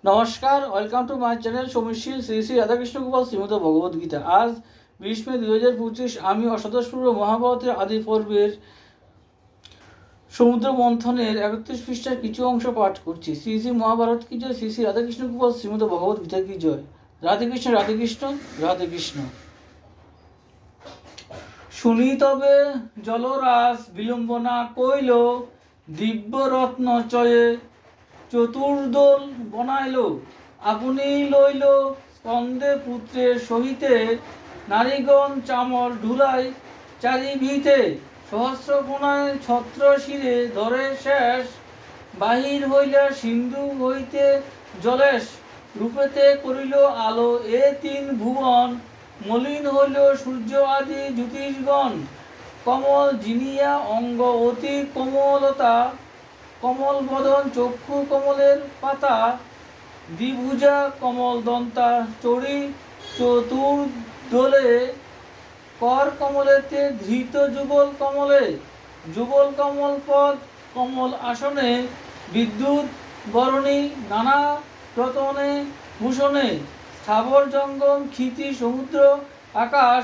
নমস্কার, welcome to my channel সমীশীল শ্রী শ্রী রাধাকৃষ্ণ গোপাল শ্রীমদ ভগবদ্গীতা। আজ 20 মে 2025 আমি অষ্টাদশপূর্ব মহাভারতের আদি পর্বের সমুদ্র মন্থনের 31 পৃষ্ঠার কিছু অংশ পাঠ করছি। শ্রী শ্রী মহাভারত কি জয়, শ্রী শ্রী রাধাকৃষ্ণ গোপাল শ্রীমদ ভগবদ্গীতা কি জয়। রাধে কৃষ্ণ রাধে কৃষ্ণ রাধে কৃষ্ণ। শুনি তবে জলরাস বিলম্বনা কইল, দিব্য রত্ন চয়ে চতুর্দোল বনাইল। আপনি লইল স্কন্দে পুত্রের সহিতে, নারীগণ চামর ঢুলাই চারিভিতে। সহস্র কোণায় ছত্র শিরে ধরে শেষ, বাহির হইলা সিন্ধু হইতে জলেশ। রূপেতে করিল আলো এ তিন ভুবন, মলিন হইল সূর্য আদি জ্যোতির্গণ। কমল জিনিয়া অঙ্গ অতি কোমলতা, কমল বদন চক্ষু কমলের পাতা। দ্বিভুজা কমল দন্তা চড়ি চতুর্দোলে, কর কমলেতে ধৃত যুগল কমলে। যুগল কমল পদ কমল আসনে, বিদ্যুৎ বরণী নানা রতনে ভূষণে। স্থাবর জঙ্গম ক্ষিতি সমুদ্র আকাশ,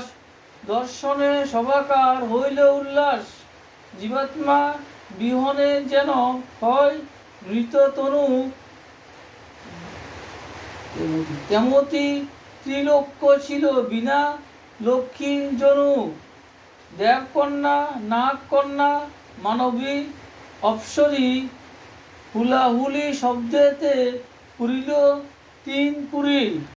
দর্শনে সবাকার হইল উল্লাস। জীবাত্মা বিহনে যেন হয় মৃত তনু, তেমতি ত্রিলোক্য ছিল বিনা লক্ষ্মী জনু। দেবকন্যা নাগকন্যা মানবী অপ্সরী, হুলাহুলি শব্দেতে পুরিল তিন পুরী।